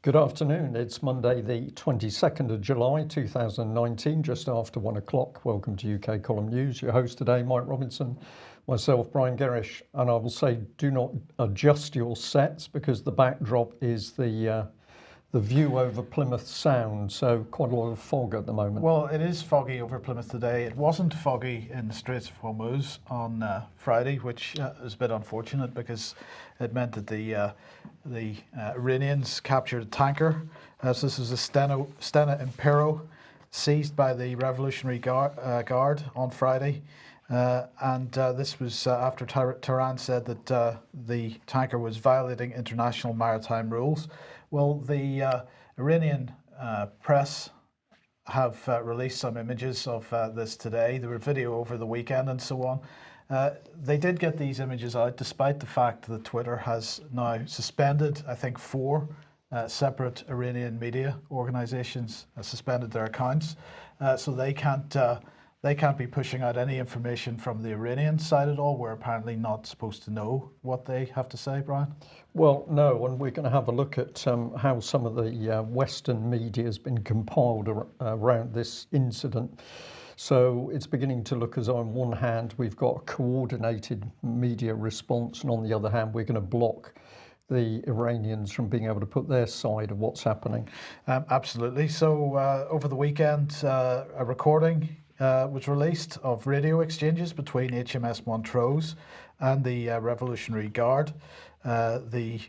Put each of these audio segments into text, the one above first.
Good afternoon. It's Monday, the 22nd of July 2019, just after 1 o'clock. Welcome to UK Column News. Your host today, Mike Robinson, myself, Brian Gerrish, and I will say do not adjust your sets because the backdrop is the view over Plymouth Sound, so quite a lot of fog at the moment. Well, it is foggy over Plymouth today. It wasn't foggy in the Straits of Hormuz on Friday, which is a bit unfortunate because it meant that the Iranians captured a tanker. So this was a Stena Impero seized by the Revolutionary Guard on Friday. This was after Tehran said that the tanker was violating international maritime rules. Well, the Iranian press have released some images of this today. There were video over the weekend and so on. They did get these images out despite the fact that Twitter has now suspended, I think, 4 separate Iranian media organizations suspended their accounts. So they can't be pushing out any information from the Iranian side at all. We're apparently not supposed to know what they have to say, Brian. Well, no, and we're going to have a look at how some of the Western media has been compiled around this incident. So it's beginning to look as though on one hand we've got a coordinated media response, and on the other hand we're going to block the Iranians from being able to put their side of what's happening. Absolutely. So over the weekend, a recording was released of radio exchanges between HMS Montrose and the Revolutionary Guard. The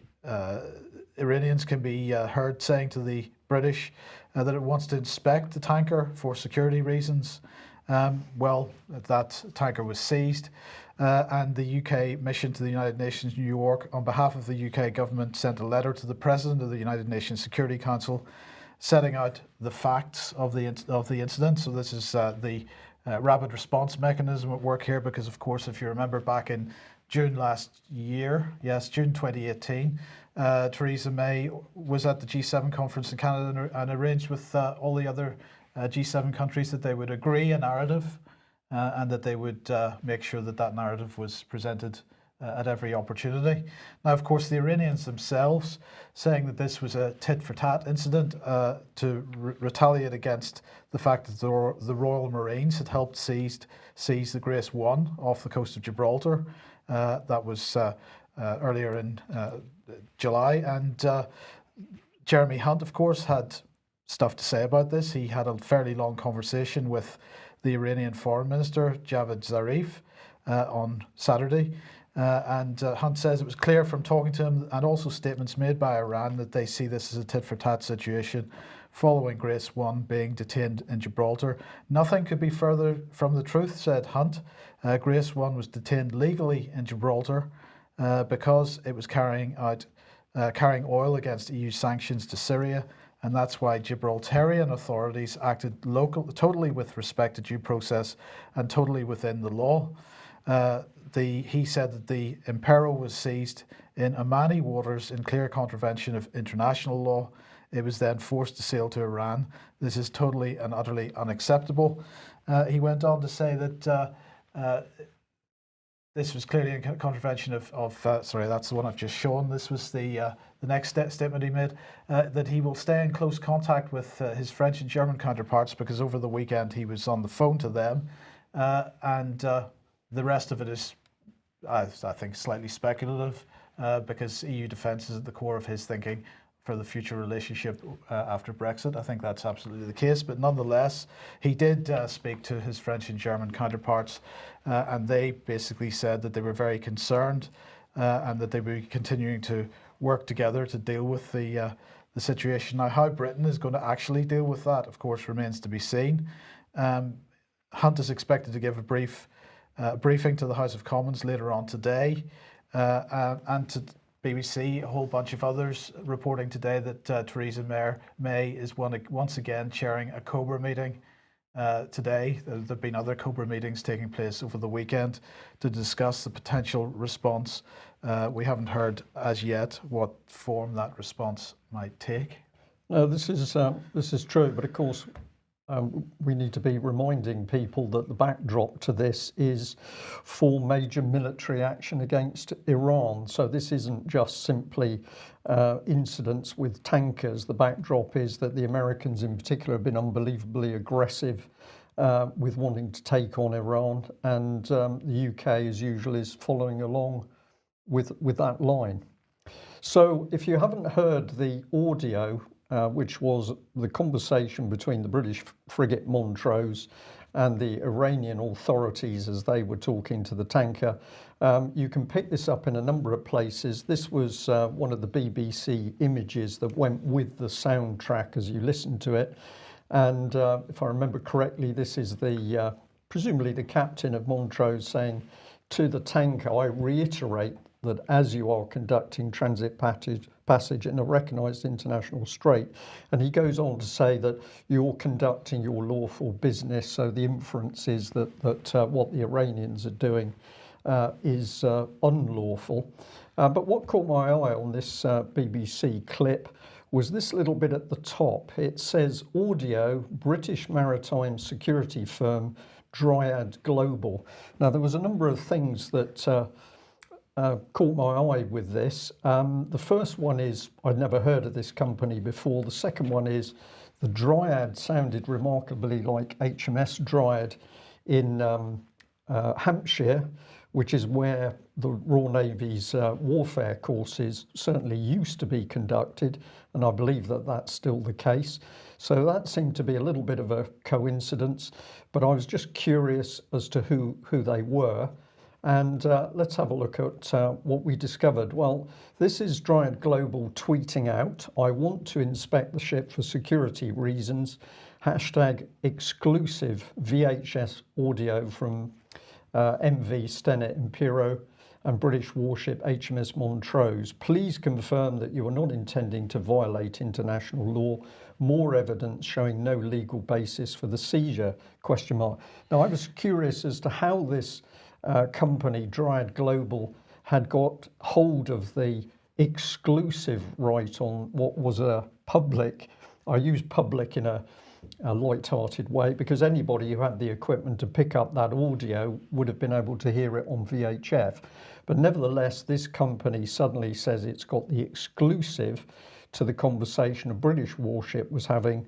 Iranians can be heard saying to the British that it wants to inspect the tanker for security reasons. Well, that tanker was seized, and the UK mission to the United Nations New York, on behalf of the UK government, sent a letter to the President of the United Nations Security Council setting out the facts of the incident. So this is the rapid response mechanism at work here, because of course, if you remember back in June last year, yes, June 2018, Theresa May was at the G7 conference in Canada and arranged with all the other G7 countries that they would agree a narrative and that they would make sure that that narrative was presented at every opportunity. Now, of course, the Iranians themselves saying that this was a tit-for-tat incident to retaliate against the fact that the Royal Marines had helped seize the Grace 1 off the coast of Gibraltar. That was earlier in July. And Jeremy Hunt, of course, had stuff to say about this. He had a fairly long conversation with the Iranian Foreign Minister, Javad Zarif, on Saturday. Hunt says it was clear from talking to him and also statements made by Iran that they see this as a tit-for-tat situation following Grace 1 being detained in Gibraltar. Nothing could be further from the truth, said Hunt. Grace 1 was detained legally in Gibraltar because it was carrying oil against EU sanctions to Syria, and that's why Gibraltarian authorities acted totally with respect to due process and totally within the law. He said that the Impero was seized in Omani waters in clear contravention of international law. It was then forced to sail to Iran. This is totally and utterly unacceptable. He went on to say that this was clearly in contravention of sorry, that's the one I've just shown. This was the next statement he made, that he will stay in close contact with his French and German counterparts, because over the weekend he was on the phone to them, and the rest of it is, I think, slightly speculative, because EU defence is at the core of his thinking for the future relationship after Brexit. I think that's absolutely the case, but nonetheless, he did speak to his French and German counterparts, and they basically said that they were very concerned and that they were continuing to work together to deal with the situation. Now, how Britain is going to actually deal with that, of course, remains to be seen. Hunt is expected to give a briefing to the House of Commons later on today, and to BBC, a whole bunch of others reporting today that Theresa May is once again chairing a COBRA meeting today. There have been other COBRA meetings taking place over the weekend to discuss the potential response. We haven't heard as yet what form that response might take. No, this is true, but of course we need to be reminding people that the backdrop to this is for major military action against Iran. So this isn't just simply incidents with tankers. The backdrop is that the Americans in particular have been unbelievably aggressive with wanting to take on Iran, and the UK as usual is following along with that line. So if you haven't heard the audio, which was the conversation between the British frigate Montrose and the Iranian authorities as they were talking to the tanker, you can pick this up in a number of places. This was one of the BBC images that went with the soundtrack as you listened to it. And if I remember correctly, this is the presumably the captain of Montrose saying to the tanker, "I reiterate that as you are conducting transit passage in a recognised international strait," and he goes on to say that you're conducting your lawful business. So the inference is that what the Iranians are doing is unlawful. But what caught my eye on this BBC clip was this little bit at the top. It says audio, British maritime security firm Dryad Global. Now there was a number of things that caught my eye with this. The first one is I'd never heard of this company before. The second one is the Dryad sounded remarkably like HMS Dryad in Hampshire, which is where the Royal Navy's warfare courses certainly used to be conducted, and I believe that that's still the case. So that seemed to be a little bit of a coincidence, but I was just curious as to who they were. And let's have a look at what we discovered. Well, this is Dryad Global tweeting out, "I want to inspect the ship for security reasons. Hashtag exclusive VHS audio from MV Stennet Impero and British warship HMS Montrose. Please confirm that you are not intending to violate international law. More evidence showing no legal basis for the seizure, ? Now, I was curious as to how this company, Dryad Global, had got hold of the exclusive right on what was a public, I use public in a light-hearted way, because anybody who had the equipment to pick up that audio would have been able to hear it on VHF. But nevertheless, this company suddenly says it's got the exclusive to the conversation a British warship was having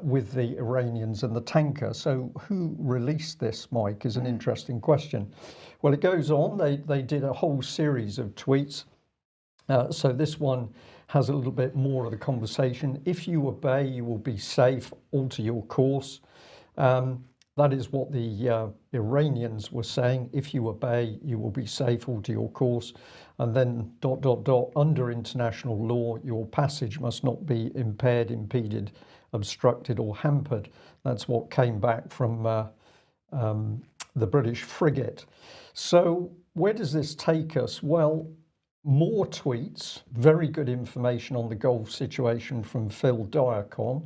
with the Iranians and the tanker. So who released this, Mike, is an interesting question. Well, it goes on. They did a whole series of tweets. So this one has a little bit more of the conversation. "If you obey, you will be safe. Alter your course." That is what the Iranians were saying. "If you obey, you will be safe. Alter your course." And then ... "Under international law, your passage must not be impaired, impeded, obstructed or hampered." That's what came back from the British frigate. So where does this take us? Well, more tweets, very good information on the Gulf situation from Phil Diacon.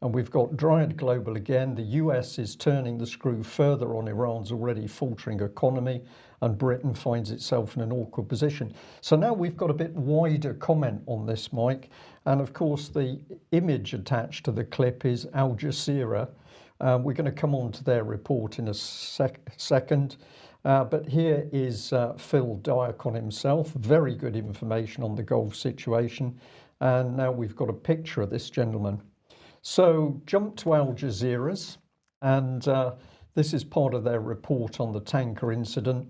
And we've got Dryad Global again. "The US is turning the screw further on Iran's already faltering economy, and Britain finds itself in an awkward position." So now we've got a bit wider comment on this, Mike. And of course, the image attached to the clip is Al Jazeera. We're going to come on to their report in a second. But here is Phil Diacon himself. Very good information on the Gulf situation. And now we've got a picture of this gentleman. So jump to Al Jazeera's, and this is part of their report on the tanker incident.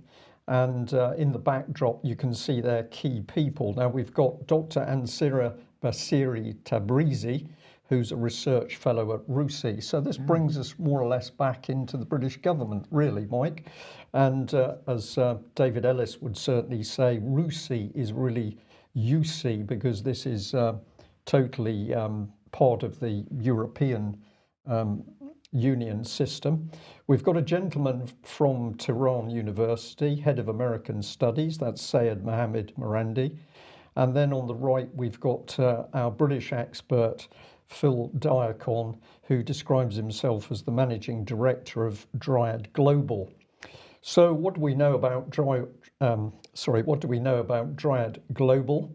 And in the backdrop, you can see their key people. Now we've got Dr. Ansira Basiri Tabrizi, who's a research fellow at RUSI. So this brings us more or less back into the British government, really, Mike. And as David Ellis would certainly say, RUSI is really UC, because this is totally part of the European Union system. We've got a gentleman from Tehran University, head of American Studies, that's Sayed Mohammed Morandi. And then on the right, we've got our British expert, Phil Diacon, who describes himself as the managing director of Dryad Global. So what do we know about Dryad Global?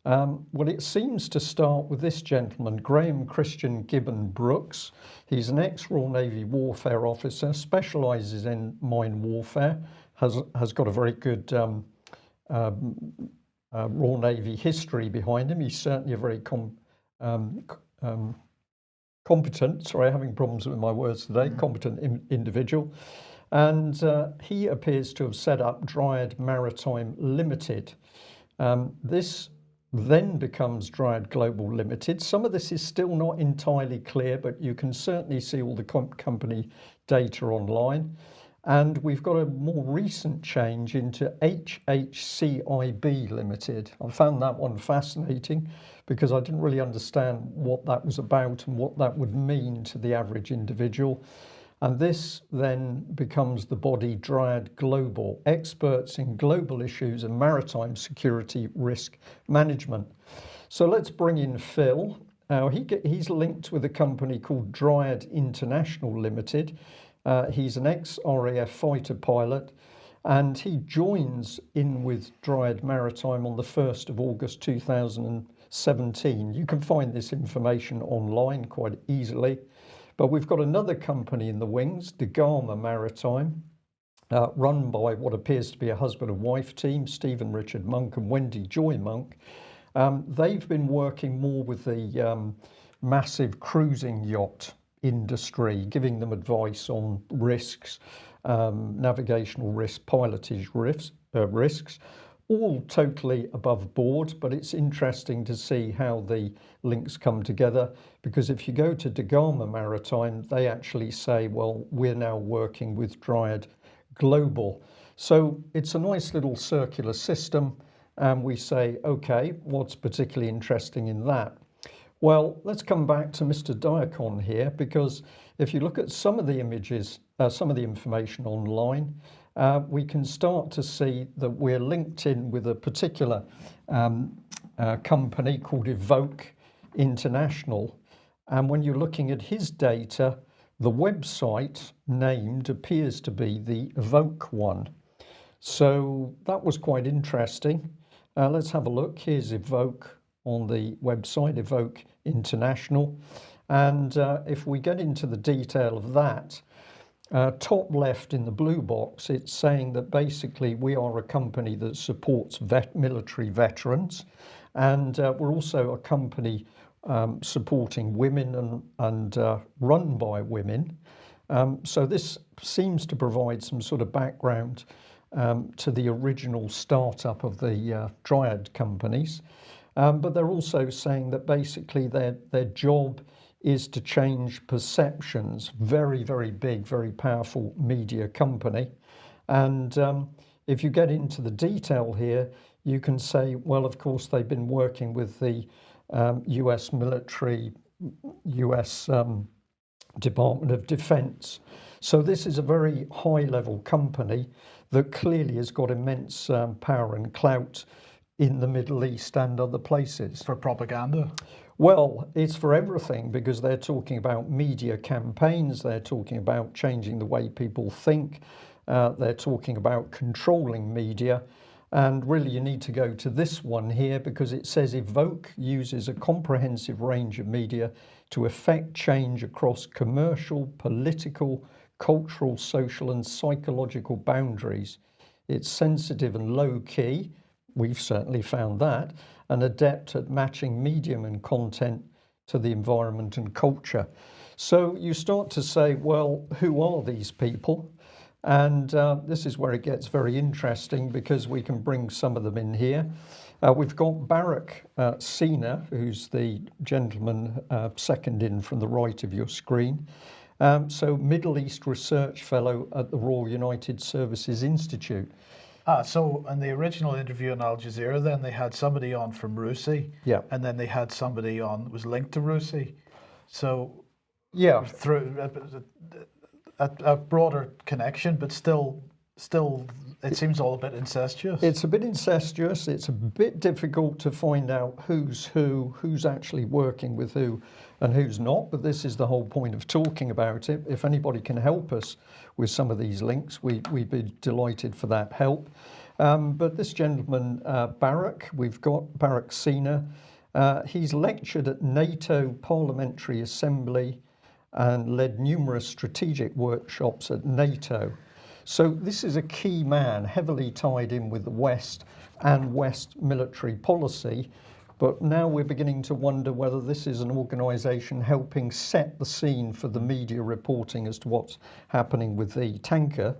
Well, it seems to start with this gentleman, Graham Christian Gibbon Brooks. He's an ex-Royal Navy warfare officer, specialises in mine warfare, has got a very good Royal Navy history behind him. He's certainly a very competent, sorry, having problems with my words today, competent individual. And he appears to have set up Dryad Maritime Limited. This then becomes Dryad Global Limited. Some of this is still not entirely clear, but you can certainly see all the company data online. And we've got a more recent change into HHCIB Limited. I found that one fascinating because I didn't really understand what that was about and what that would mean to the average individual. And this then becomes the body Dryad Global, experts in global issues and maritime security risk management. So let's bring in Phil. Now he's linked with a company called Dryad International Limited. He's an ex-RAF fighter pilot, and he joins in with Dryad Maritime on the 1st of August 2017. You can find this information online quite easily. But we've got another company in the wings, Degama Maritime, run by what appears to be a husband and wife team, Stephen Richard Monk and Wendy Joy Monk. They've been working more with the massive cruising yacht industry, giving them advice on risks, navigational risks, pilotage risks, all totally above board. But it's interesting to see how the links come together, because if you go to Degama Maritime, they actually say, well, we're now working with Dryad Global. So it's a nice little circular system, and we say, okay, what's particularly interesting in that? Well, let's come back to Mr. Diacon here, because if you look at some of the images, some of the information online, we can start to see that we're linked in with a particular company called Evoke International. And when you're looking at his data, the website named appears to be the Evoke one. So that was quite interesting. Let's have a look. Here's Evoke on the website, Evoke International. And if we get into the detail of that, top left in the blue box, it's saying that basically we are a company that supports military veterans, and we're also a company supporting women and run by women. So this seems to provide some sort of background to the original startup of the Dryad companies. But they're also saying that basically their job is to change perceptions. Very, very big, very powerful media company. And if you get into the detail here, you can say, well, of course, they've been working with the US military, US Department of Defense. So this is a very high-level company that clearly has got immense power and clout in the Middle East and other places. For propaganda? Well, it's for everything, because they're talking about media campaigns, they're talking about changing the way people think, they're talking about controlling media. And really you need to go to this one here, because it says Evoke uses a comprehensive range of media to effect change across commercial, political, cultural, social and psychological boundaries. It's sensitive and low key. We've certainly found that, and adept at matching medium and content to the environment and culture. So you start to say, well, who are these people? And this is where it gets very interesting, because we can bring some of them in here. We've got Barak Sina, who's the gentleman second in from the right of your screen. So Middle East Research Fellow at the Royal United Services Institute. So in the original interview on Al Jazeera, then they had somebody on from RUSI, Yeah. and then they had somebody on that was linked to RUSI. So Yeah, through a broader connection, but still, it seems all a bit incestuous. it's a bit incestuous. It's a bit difficult to find out who's who, who's actually working with who and who's not. But this is the whole point of talking about it. If anybody can help us with some of these links, we'd be delighted for that help. But this gentleman, Barak, we've got Barak Sina. He's lectured at NATO Parliamentary Assembly and led numerous strategic workshops at NATO. So this is a key man, heavily tied in with the West and West military policy. But now we're beginning to wonder whether this is an organisation helping set the scene for the media reporting as to what's happening with the tanker.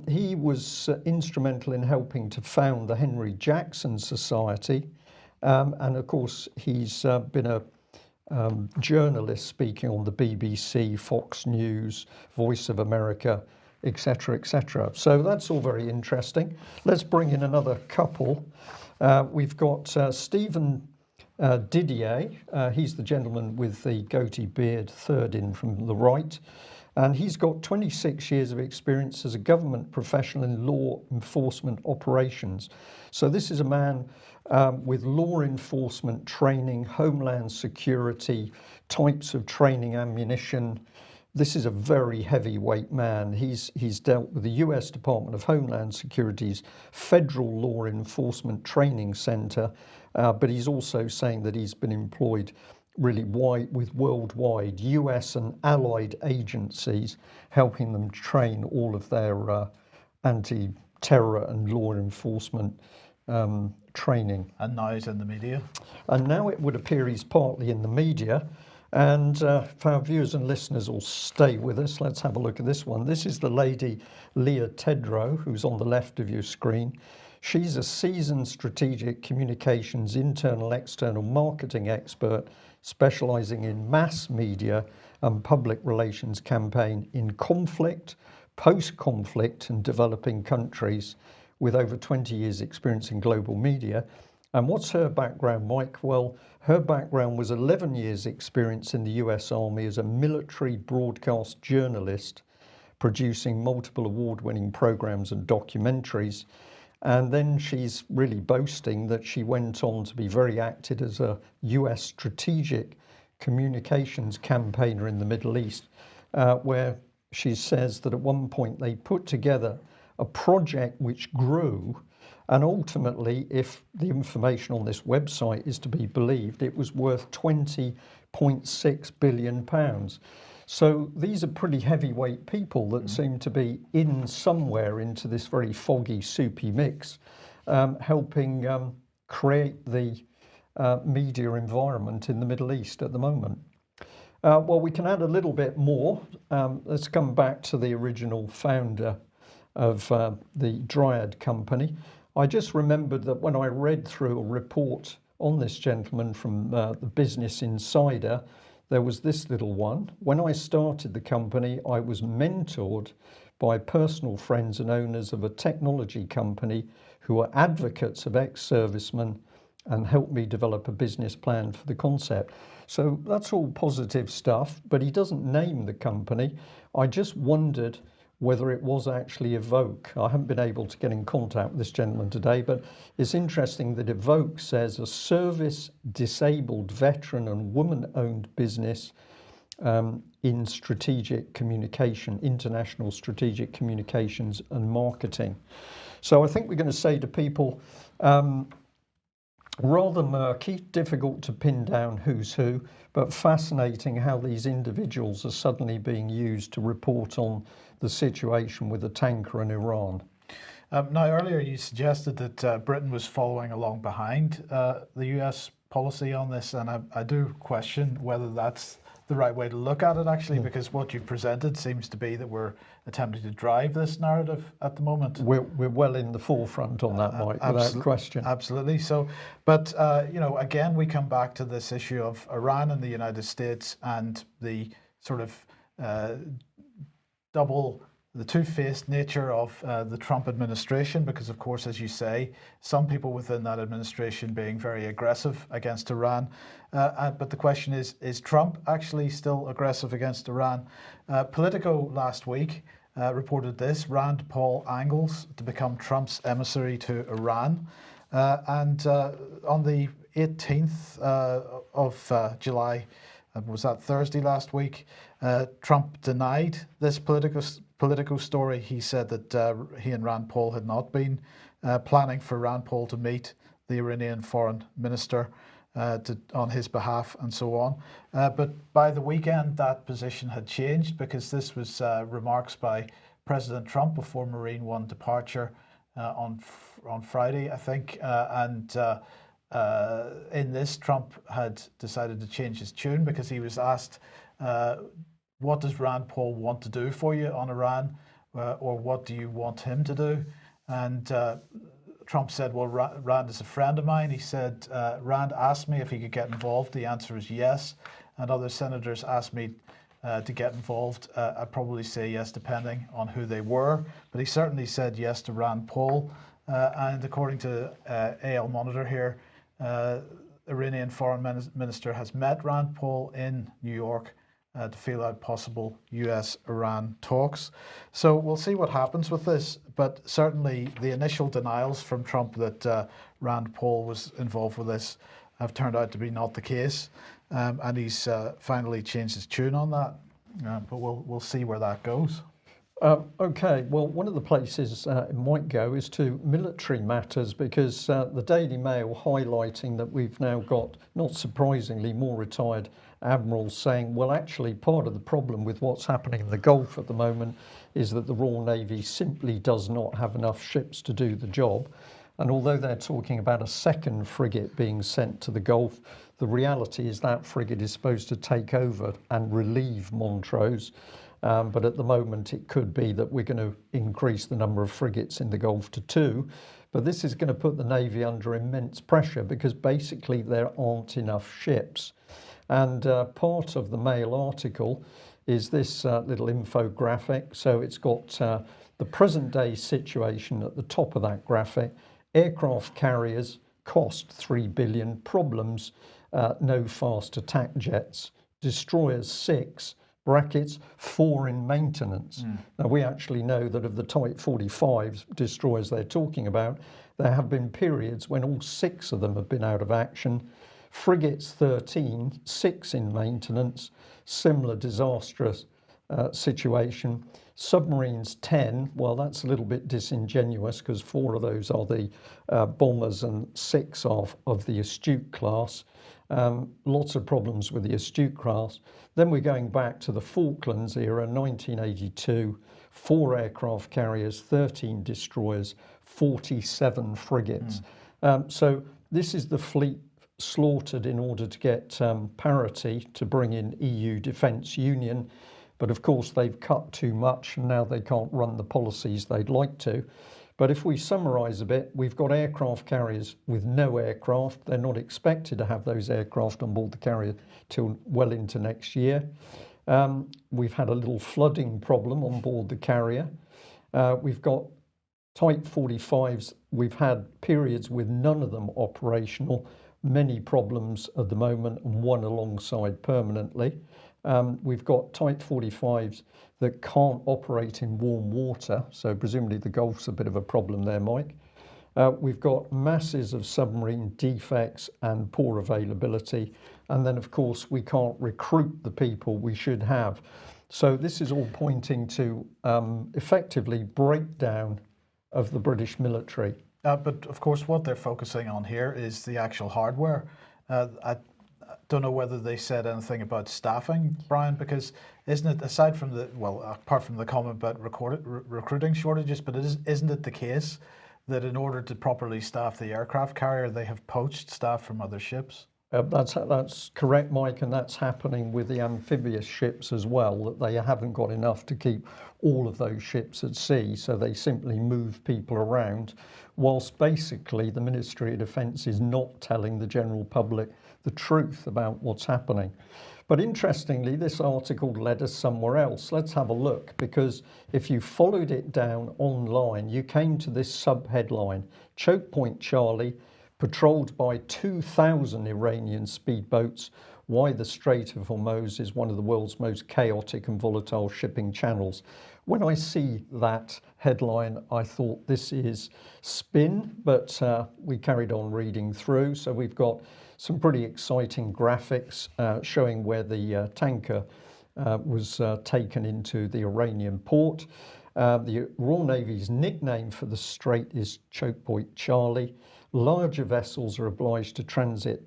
He was instrumental in helping to found the Henry Jackson Society. And of course, he's been a journalist speaking on the BBC, Fox News, Voice of America, etc., etc. So that's all very interesting. Let's bring in another couple. We've got Stephen Didier. He's the gentleman with the goatee beard, third in from the right. And he's got 26 years of experience as a government professional in law enforcement operations. So this is a man with law enforcement training, homeland security, types of training, ammunition. This is a very heavyweight man. He's dealt with the US Department of Homeland Security's Federal Law Enforcement Training Center, but he's also saying that he's been employed really wide with worldwide US and allied agencies, helping them train all of their anti-terror and law enforcement training. And now he's in the media. And now it would appear he's partly in the media. And for our viewers and listeners will stay with us, let's have a look at this one. This is the lady Leah Tedrow, who's on the left of your screen. She's a seasoned strategic communications, internal, external marketing expert, specialising in mass media and public relations campaign in conflict, post-conflict and developing countries, with over 20 years experience in global media. And what's her background, Mike? Well, her background was 11 years experience in the US Army as a military broadcast journalist, producing multiple award-winning programs and documentaries. And then she's really boasting that she went on to be very active as a US strategic communications campaigner in the Middle East, where she says that at one point they put together a project which grew, and ultimately, if the information on this website is to be believed, it was worth £20.6 billion. So these are pretty heavyweight people that seem to be in somewhere into this very foggy, soupy mix, helping create the media environment in the Middle East at the moment. Well, we can add a little bit more. Let's come back to the original founder of the Dryad Company. I just remembered that when I read through a report on this gentleman from the Business Insider, there was this little one. When I started the company, I was mentored by personal friends and owners of a technology company who are advocates of ex-servicemen and helped me develop a business plan for the concept. So that's all positive stuff, but he doesn't name the company. I just wondered whether it was actually Evoke. I haven't been able to get in contact with this gentleman today, but it's interesting that Evoke says a service disabled veteran and woman-owned business in strategic communication, international strategic communications and marketing. So I think we're going to say to people, rather murky, difficult to pin down who's who, but fascinating how these individuals are suddenly being used to report on the situation with the tanker in Iran. Now, earlier you suggested that Britain was following along behind the US policy on this, and I do question whether that's the right way to look at it, actually, because what you've presented seems to be that we're attempting to drive this narrative at the moment. We're well in the forefront on that, Mike, without question. Absolutely. So, but you know, again, we come back to this issue of Iran and the United States and the sort of the two-faced nature of the Trump administration, because of course, as you say, some people within that administration being very aggressive against Iran. But the question is Trump actually still aggressive against Iran? Politico last week reported this: Rand Paul angles to become Trump's emissary to Iran. And on the 18th of July, was that Thursday last week, Trump denied this Politico story, he said that he and Rand Paul had not been planning for Rand Paul to meet the Iranian foreign minister on his behalf and so on. But by the weekend, that position had changed, because this was remarks by President Trump before Marine One departure on Friday, I think. In this, Trump had decided to change his tune, because he was asked, what does Rand Paul want to do for you on Iran, or what do you want him to do? And Trump said, well, Rand is a friend of mine. He said, Rand asked me if he could get involved. The answer is yes. And other senators asked me to get involved. I'd probably say yes, depending on who they were. But he certainly said yes to Rand Paul. And according to AL Monitor here, Iranian foreign minister has met Rand Paul in New York to feel out possible US-Iran talks. So we'll see what happens with this, but certainly the initial denials from Trump that Rand Paul was involved with this have turned out to be not the case, and he's finally changed his tune on that, but we'll see where that goes. Okay, well, one of the places it might go is to military matters, because the Daily Mail highlighting that we've now got, not surprisingly, more retired admirals saying, well, actually, part of the problem with what's happening in the Gulf at the moment is that the Royal Navy simply does not have enough ships to do the job. And although they're talking about a second frigate being sent to the Gulf, the reality is that frigate is supposed to take over and relieve Montrose. But at the moment, it could be that we're going to increase the number of frigates in the Gulf to 2. But this is going to put the Navy under immense pressure, because basically there aren't enough ships. And part of the Mail article is this little infographic. So it's got the present day situation at the top of that graphic. Aircraft carriers cost $3 billion. Problems, no fast attack jets. Destroyers 6. Brackets 4 in maintenance. Now, we actually know that of the Type 45s destroyers they're talking about, there have been periods when all 6 of them have been out of action. Frigates 13, 6 in maintenance, similar disastrous situation. Submarines 10, well, that's a little bit disingenuous, because 4 of those are the bombers and 6 of the Astute class. Lots of problems with the Astute class. Then we're going back to the Falklands era, 1982, 4 aircraft carriers, 13 destroyers, 47 frigates. So this is the fleet slaughtered in order to get parity to bring in EU Defence Union. But of course, they've cut too much, and now they can't run the policies they'd like to. But if we summarise a bit, we've got aircraft carriers with no aircraft. They're not expected to have those aircraft on board the carrier till well into next year. We've had a little flooding problem on board the carrier. We've got Type 45s. We've had periods with none of them operational, many problems at the moment, and one alongside permanently. We've got Type 45s that can't operate in warm water, so presumably the Gulf's a bit of a problem there, Mike. We've got masses of submarine defects and poor availability, and then of course we can't recruit the people we should have. So this is all pointing to effectively breakdown of the British military. But of course what they're focusing on here is the actual hardware. I don't know whether they said anything about staffing, Brian, because isn't it, aside from the, well, apart from the comment about recruiting shortages, but isn't it the case that in order to properly staff the aircraft carrier, they have poached staff from other ships? That's correct, Mike, and that's happening with the amphibious ships as well, that they haven't got enough to keep all of those ships at sea, so they simply move people around, whilst basically the Ministry of Defence is not telling the general public the truth about what's happening. But interestingly, this article led us somewhere else. Let's have a look, because if you followed it down online, you came to this sub-headline, Choke Point Charlie, patrolled by 2,000 Iranian speedboats, why the Strait of Hormuz is one of the world's most chaotic and volatile shipping channels. When I see that headline, I thought this is spin, but we carried on reading through. So we've got some pretty exciting graphics showing where the tanker was taken into the Iranian port. The Royal Navy's nickname for the strait is Choke Point Charlie. Larger vessels are obliged to transmit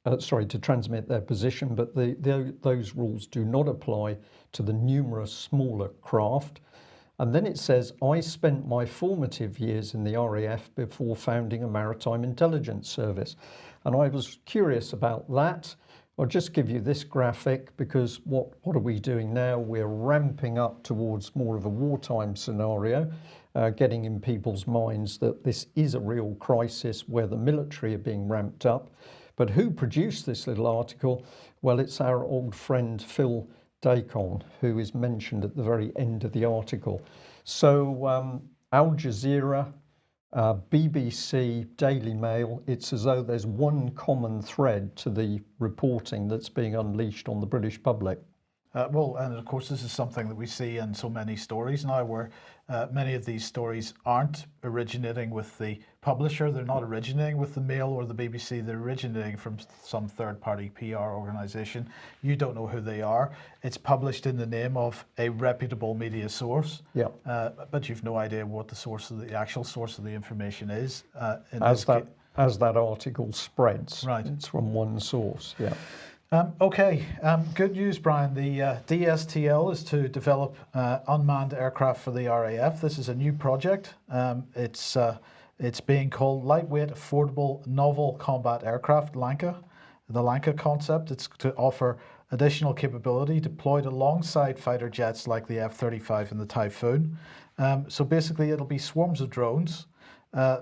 their position, but those rules do not apply to the numerous smaller craft. And then it says, I spent my formative years in the RAF before founding a maritime intelligence service. And I was curious about that. I'll just give you this graphic because what are we doing now? We're ramping up towards more of a wartime scenario, getting in people's minds that this is a real crisis where the military are being ramped up. But who produced this little article? Well, it's our old friend Phil Dacon, who is mentioned at the very end of the article. So Al Jazeera, BBC, Daily Mail, it's as though there's one common thread to the reporting that's being unleashed on the British public. Well, and of course, this is something that we see in so many stories now where many of these stories aren't originating with the publisher. They're not originating with the Mail or the BBC. They're originating from some third-party PR organisation. You don't know who they are. It's published in the name of a reputable media source. Yeah. But you've no idea what the actual source of the information is. As that article spreads, right? It's from one source. Yeah. Okay, good news, Brian. The DSTL is to develop unmanned aircraft for the RAF. This is a new project. It's being called Lightweight Affordable Novel Combat Aircraft, LANCA. The LANCA concept, it's to offer additional capability deployed alongside fighter jets like the F-35 and the Typhoon. So basically it'll be swarms of drones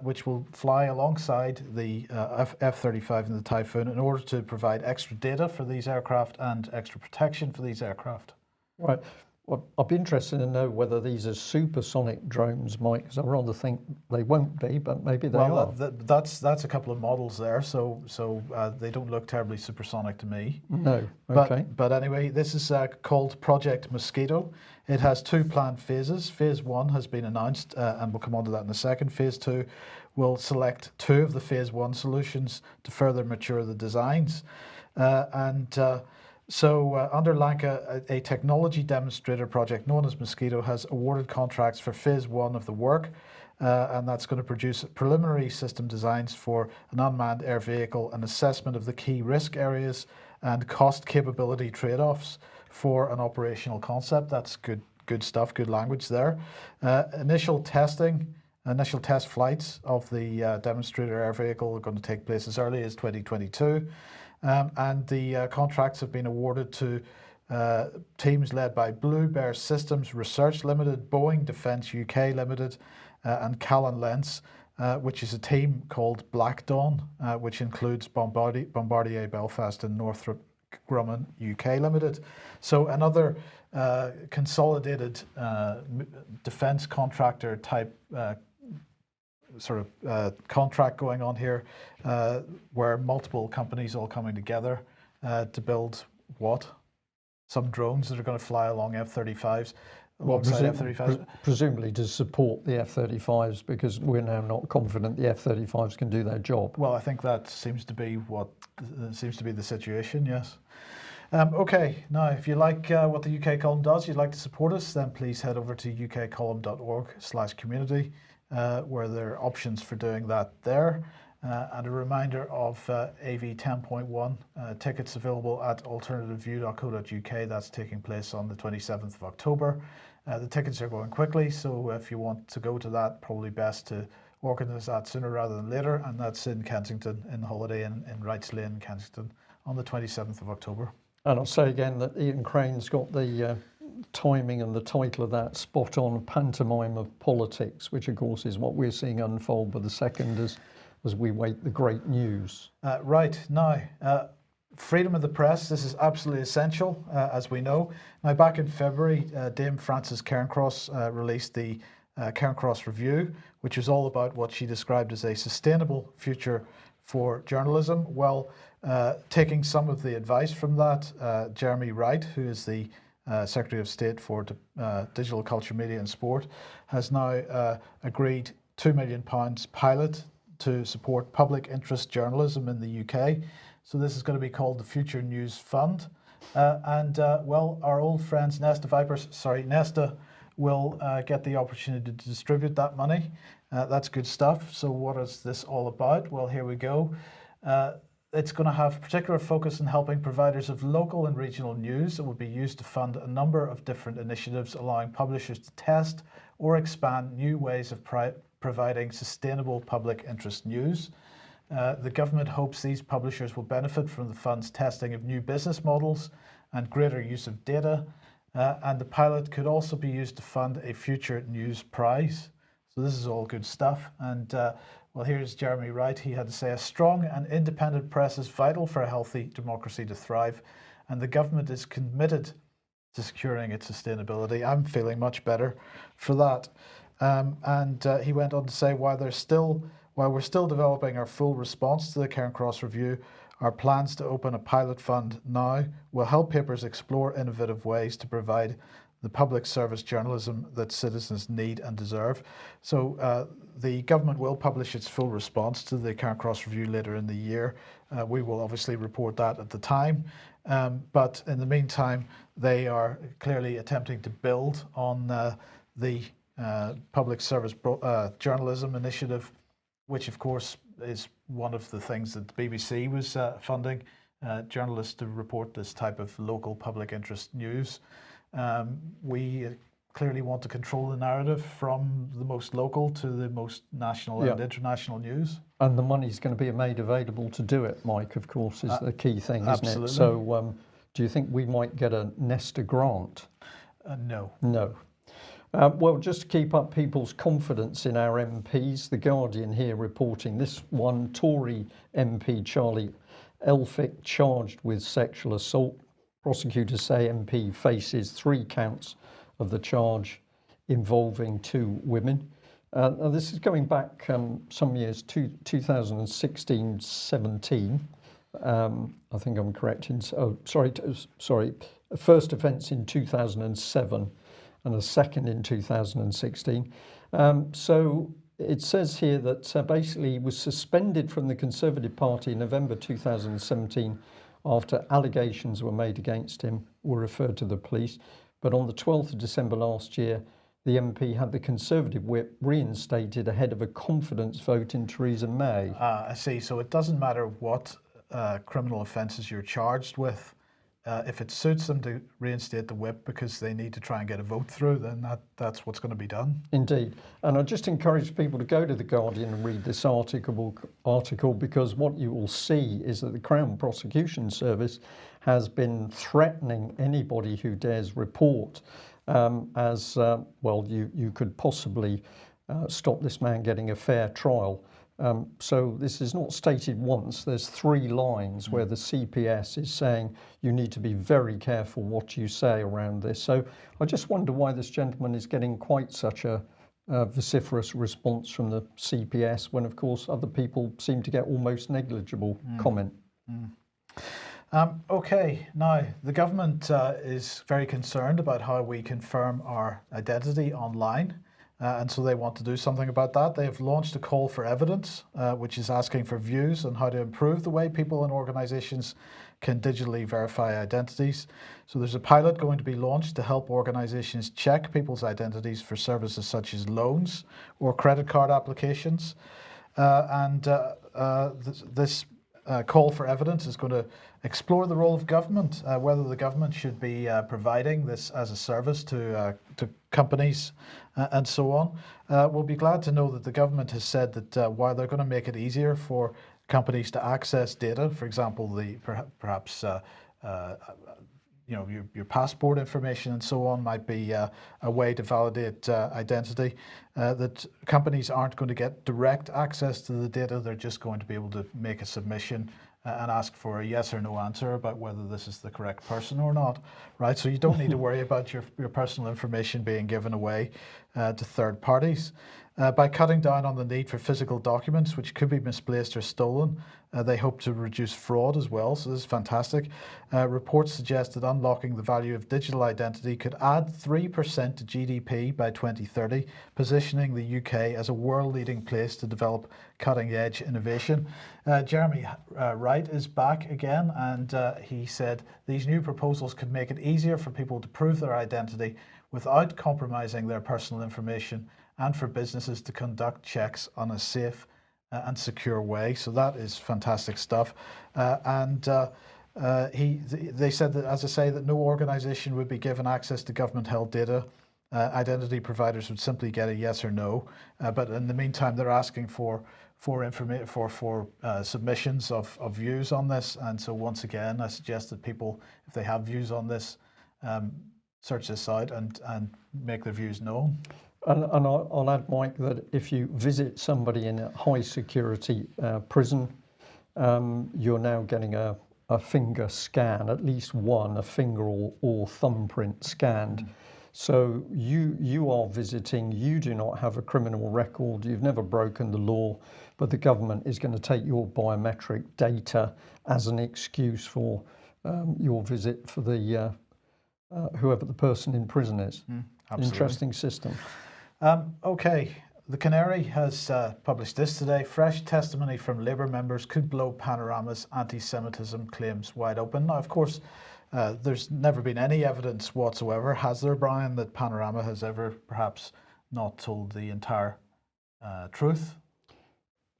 which will fly alongside the F-35 and the Typhoon in order to provide extra data for these aircraft and extra protection for these aircraft. Right. Well, I'd be interested to know whether these are supersonic drones, Mike, because I rather think they won't be, but maybe they are. That's a couple of models there, so they don't look terribly supersonic to me. No, okay. But anyway, this is called Project Mosquito. It has two planned phases. Phase 1 has been announced, and we'll come on to that in a second. Phase 2 will select two of the Phase 1 solutions to further mature the designs. So under LANCA, a technology demonstrator project known as Mosquito has awarded contracts for Phase 1 of the work, and that's going to produce preliminary system designs for an unmanned air vehicle, an assessment of the key risk areas and cost capability trade-offs for an operational concept. That's good stuff, good language there. Initial test flights of the demonstrator air vehicle are going to take place as early as 2022. And the contracts have been awarded to teams led by Blue Bear Systems Research Limited, Boeing Defence UK Limited, and Callan Lentz, which is a team called Black Dawn, which includes Bombardier Belfast and Northrop Grumman UK Limited. So another consolidated defence contractor type contract going on here, where multiple companies all coming together to build what? Some drones that are going to fly along F-35s. Presumably to support the F-35s, because we're now not confident the F-35s can do their job. Well, I think that seems to be the situation, yes. Okay, now if you like what the UK Column does, you'd like to support us, then please head over to ukcolumn.org/community. Where there are options for doing that there. And a reminder of AV 10.1 tickets available at alternativeview.co.uk. That's taking place on the 27th of October. The tickets are going quickly, so if you want to go to that, probably best to organise that sooner rather than later. And that's in Kensington, in the Holiday Inn in Wrights Lane, Kensington, on the 27th of October. And I'll say again that Ian Crane's got the timing and the title of that spot on, Pantomime of Politics, which of course is what we're seeing unfold by the second as we wait the great news. Right, now freedom of the press, this is absolutely essential, as we know. Now back in February, Dame Frances Cairncross released the Cairncross Review, which was all about what she described as a sustainable future for journalism. Well, taking some of the advice from that, Jeremy Wright, who is the Secretary of State for Digital Culture, Media and Sport, has now agreed £2 million pilot to support public interest journalism in the UK. So this is going to be called the Future News Fund. Well, our old friends Nesta will get the opportunity to distribute that money. That's good stuff. So what is this all about? Well, here we go. It's going to have particular focus on helping providers of local and regional news. It will be used to fund a number of different initiatives, allowing publishers to test or expand new ways of providing sustainable public interest news. The government hopes these publishers will benefit from the fund's testing of new business models and greater use of data. And the pilot could also be used to fund a future news prize. So this is all good stuff. And well, here's Jeremy Wright. He had to say, a strong and independent press is vital for a healthy democracy to thrive, and the government is committed to securing its sustainability. I'm feeling much better for that. He went on to say, while we're still developing our full response to the Cairn Cross review, our plans to open a pilot fund now will help papers explore innovative ways to provide the public service journalism that citizens need and deserve. So the government will publish its full response to the Cairn Cross review later in the year. We will obviously report that at the time. But in the meantime, they are clearly attempting to build on the public service journalism initiative, which of course is one of the things that the BBC was funding journalists to report this type of local public interest news. We clearly want to control the narrative from the most local to the most national and international news. And the money's going to be made available to do it, Mike, of course, is the key thing, isn't absolutely. it? So do you think we might get a Nesta grant? No. No. Well, just to keep up people's confidence in our MPs, The Guardian here reporting this one Tory MP, Charlie Elphick, charged with sexual assault. Prosecutors say MP faces 3 counts of the charge involving 2 women. Now this is going back some years, 2016-17. I think I'm correct in, first offence in 2007 and a second in 2016. So it says here that basically he was suspended from the Conservative Party in November 2017 after allegations were made against him, were referred to the police. But on the 12th of December last year, the MP had the Conservative whip reinstated ahead of a confidence vote in Theresa May. I see. So it doesn't matter what criminal offences you're charged with. If it suits them to reinstate the whip because they need to try and get a vote through, then that's what's going to be done. Indeed. And I just encourage people to go to The Guardian and read this article because what you will see is that the Crown Prosecution Service has been threatening anybody who dares report you could possibly stop this man getting a fair trial. So this is not stated once. There's 3 lines where the CPS is saying you need to be very careful what you say around this. So I just wonder why this gentleman is getting quite such a vociferous response from the CPS when, of course, other people seem to get almost negligible comment. Okay, now the government is very concerned about how we confirm our identity online. And so they want to do something about that. They have launched a call for evidence, which is asking for views on how to improve the way people and organisations can digitally verify identities. So there's a pilot going to be launched to help organisations check people's identities for services such as loans or credit card applications. This call for evidence is going to explore the role of government, whether the government should be providing this as a service to companies and so on. We'll be glad to know that the government has said that while they're going to make it easier for companies to access data, for example, your passport information and so on might be a way to validate identity, that companies aren't going to get direct access to the data. They're just going to be able to make a submission and ask for a yes or no answer about whether this is the correct person or not, right? So you don't need to worry about your personal information being given away to third parties. By cutting down on the need for physical documents, which could be misplaced or stolen, they hope to reduce fraud as well, so this is fantastic. Reports suggest that unlocking the value of digital identity could add 3% to GDP by 2030, positioning the UK as a world-leading place to develop cutting-edge innovation. Jeremy Wright is back again, and he said these new proposals could make it easier for people to prove their identity without compromising their personal information, and for businesses to conduct checks on a safe and secure way. So that is fantastic stuff. They said that, as I say, that no organisation would be given access to government-held data. Identity providers would simply get a yes or no. But in the meantime, they're asking for submissions of views on this. And so once again, I suggest that people, if they have views on this, search this out and make their views known. And I'll add, Mike, that if you visit somebody in a high security prison, you're now getting a finger scan, at least one, a finger or thumbprint scanned. So you are visiting, you do not have a criminal record, you've never broken the law, but the government is going to take your biometric data as an excuse for your visit for the whoever the person in prison is. Interesting system. Okay, the Canary has published this today. Fresh testimony from Labour members could blow Panorama's anti-Semitism claims wide open. Now, of course, there's never been any evidence whatsoever, has there, Brian, that Panorama has ever perhaps not told the entire truth?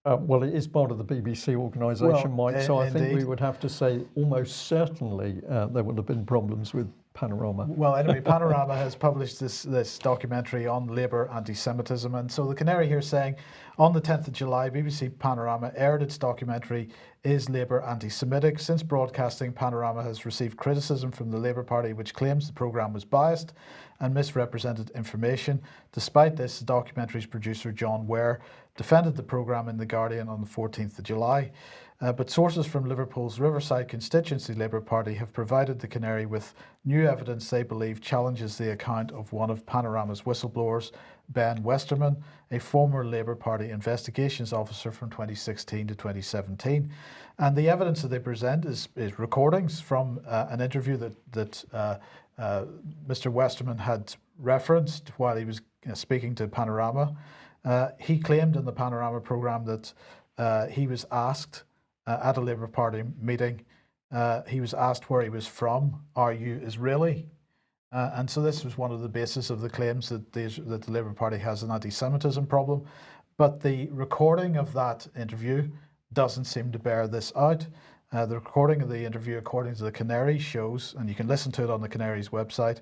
Well, it is part of the BBC organisation, Mike, so I think we would have to say almost certainly there would have been problems with Panorama. Well, anyway, Panorama has published this documentary on Labour anti-Semitism, and so the Canary here saying, on the 10th of July, BBC Panorama aired its documentary, Is Labour Anti-Semitic? Since broadcasting, Panorama has received criticism from the Labour Party, which claims the programme was biased and misrepresented information. Despite this, the documentary's producer, John Ware, defended the programme in The Guardian on the 14th of July. But sources from Liverpool's Riverside constituency Labour Party have provided the Canary with new evidence they believe challenges the account of one of Panorama's whistleblowers, Ben Westerman, a former Labour Party investigations officer from 2016 to 2017. And the evidence that they present is recordings from an interview that Mr. Westerman had referenced while he was speaking to Panorama. He claimed in the Panorama programme that he was asked at a Labour Party meeting, he was asked where he was from. Are you Israeli? And so this was one of the bases of the claims that the Labour Party has an anti-Semitism problem. But the recording of that interview doesn't seem to bear this out. The recording of the interview, according to the Canary, shows, and you can listen to it on the Canary's website,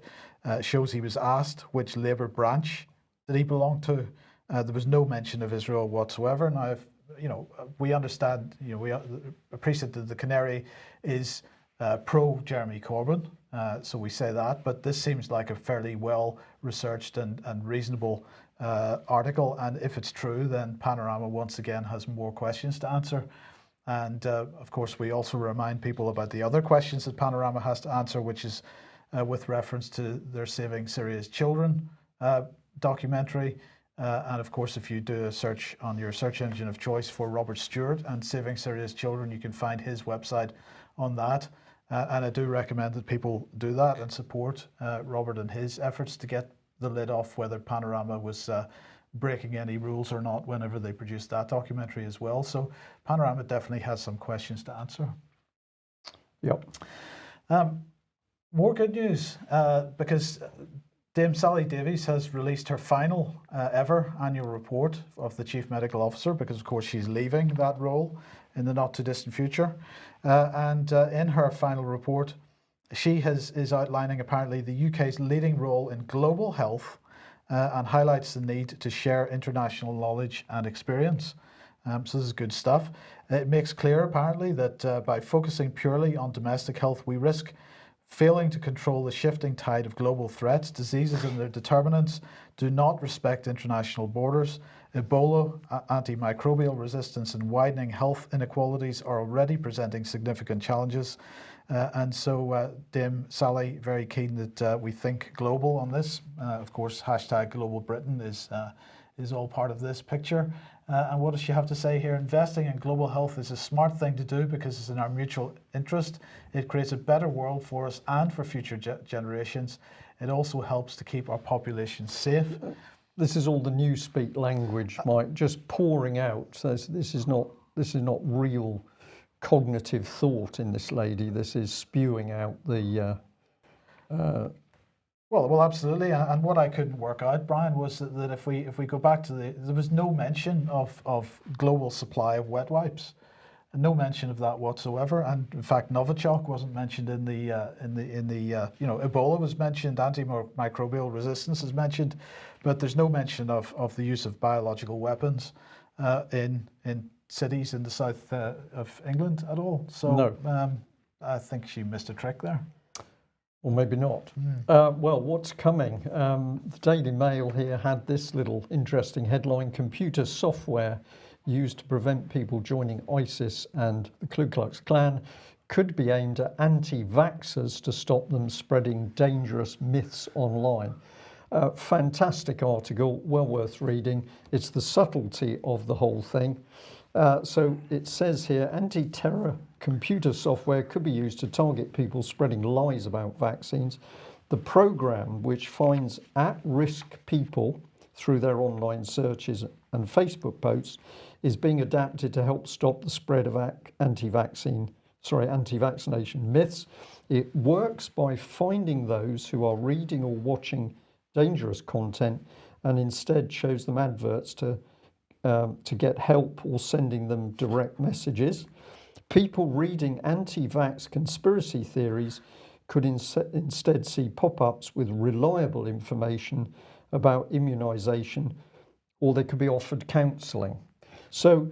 shows he was asked which Labour branch did he belong to. There was no mention of Israel whatsoever. Now, if we understand, we appreciate that the Canary is pro Jeremy Corbyn, so we say that, but this seems like a fairly well researched and reasonable article, and if it's true, then Panorama once again has more questions to answer. And of course, we also remind people about the other questions that Panorama has to answer, which is with reference to their Saving Syria's Children documentary. And of course, if you do a search on your search engine of choice for Robert Stewart and Saving Syria's Children, you can find his website on that. And I do recommend that people do that and support Robert and his efforts to get the lid off whether Panorama was breaking any rules or not whenever they produced that documentary as well. So Panorama definitely has some questions to answer. Yep. More good news because Dame Sally Davies has released her final ever annual report of the Chief Medical Officer because, of course, she's leaving that role in the not-too-distant future. And in her final report, she is outlining, apparently, the UK's leading role in global health and highlights the need to share international knowledge and experience. So this is good stuff. It makes clear, apparently, that by focusing purely on domestic health, we risk failing to control the shifting tide of global threats. Diseases and their determinants do not respect international borders. Ebola, antimicrobial resistance, and widening health inequalities are already presenting significant challenges. And so Dame Sally, very keen that we think global on this. Of course, hashtag Global Britain is all part of this picture. And what does she have to say here? Investing in global health is a smart thing to do because it's in our mutual interest. It creates a better world for us and for future generations. It also helps to keep our population safe. This is all the newspeak language, Mike, just pouring out. So this is not real cognitive thought in this lady. This is spewing out the. Well, absolutely. And what I couldn't work out, Brian, was that if we go back to there was no mention of global supply of wet wipes, no mention of that whatsoever. And in fact, Novichok wasn't mentioned in the Ebola was mentioned, antimicrobial resistance is mentioned, but there's no mention of the use of biological weapons in cities in the south of England at all. So no. I think she missed a trick there. Or maybe not. Well, what's coming? The Daily Mail here had this little interesting headline: computer software used to prevent people joining ISIS and the Ku Klux Klan could be aimed at anti-vaxxers to stop them spreading dangerous myths online. Fantastic article, well worth reading. It's the subtlety of the whole thing. So it says here, anti-terror computer software could be used to target people spreading lies about vaccines. The program, which finds at-risk people through their online searches and Facebook posts, is being adapted to help stop the spread of anti-vaccination myths. It works by finding those who are reading or watching dangerous content and instead shows them adverts to get help or sending them direct messages. People reading anti-vax conspiracy theories could instead see pop-ups with reliable information about immunization, or they could be offered counselling. So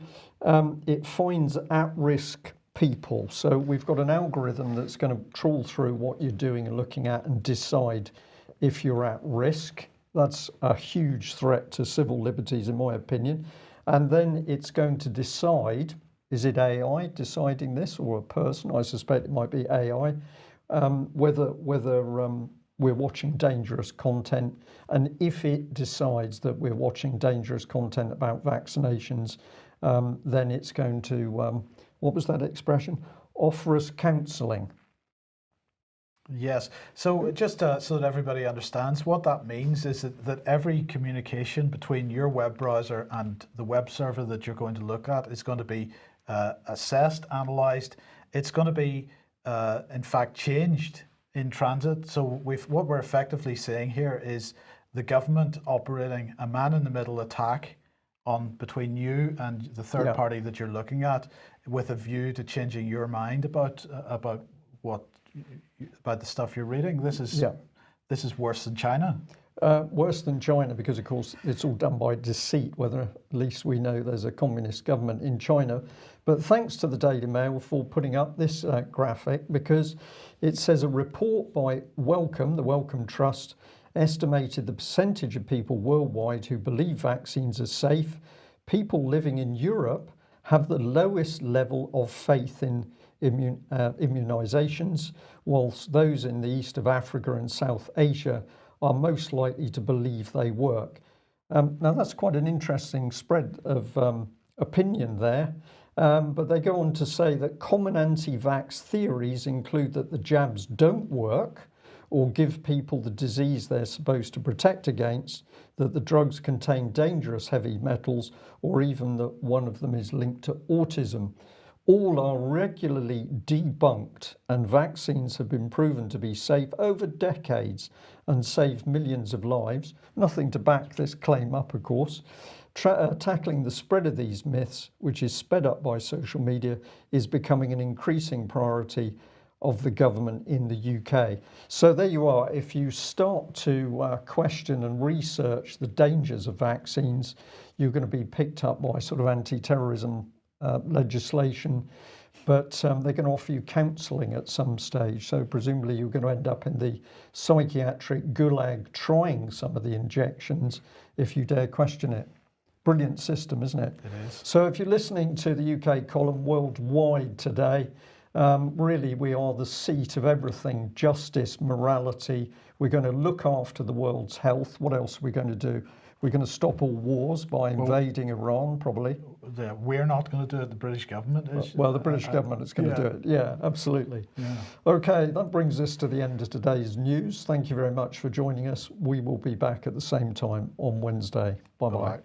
it finds at-risk people. So we've got an algorithm that's going to trawl through what you're doing and looking at and decide if you're at risk. That's a huge threat to civil liberties, in my opinion. And then it's going to decide, is it AI deciding this or a person? I suspect it might be AI, whether we're watching dangerous content. And if it decides that we're watching dangerous content about vaccinations, then it's going to, what was that expression? Offer us counselling. Yes. So just so that everybody understands, what that means is that every communication between your web browser and the web server that you're going to look at is going to be assessed, analysed. It's going to be, in fact, changed in transit. So what we're effectively saying here is the government operating a man-in-the-middle attack between you and the third party that you're looking at, with a view to changing your mind about the stuff you're reading. This is worse than China. Worse than China, because of course it's all done by deceit, whether at least we know there's a communist government in China. But thanks to the Daily Mail for putting up this graphic, because it says a report by Wellcome, the Wellcome Trust, estimated the percentage of people worldwide who believe vaccines are safe. People living in Europe have the lowest level of faith in immunizations, whilst those in the east of Africa and South Asia are most likely to believe they work. Now that's quite an interesting spread of opinion there, but they go on to say that common anti-vax theories include that the jabs don't work or give people the disease they're supposed to protect against, that the drugs contain dangerous heavy metals, or even that one of them is linked to autism. All are regularly debunked, and vaccines have been proven to be safe over decades and save millions of lives. Nothing to back this claim up, of course. Tackling the spread of these myths, which is sped up by social media, is becoming an increasing priority of the government in the UK. So there you are. If you start to question and research the dangers of vaccines, you're going to be picked up by sort of anti-terrorism legislation, but they're going to offer you counselling at some stage. So presumably you're going to end up in the psychiatric gulag trying some of the injections if you dare question it. Brilliant system, isn't it? It is. So if you're listening to the UK column worldwide today, Really, we are the seat of everything: justice, morality. We're going to look after the world's health. What else are we going to do? We're going to stop all wars by invading Iran, probably. We're not going to do it. The British government is. Well, the British government is going to do it. Yeah, absolutely. Yeah. Okay, that brings us to the end of today's news. Thank you very much for joining us. We will be back at the same time on Wednesday. Bye-bye.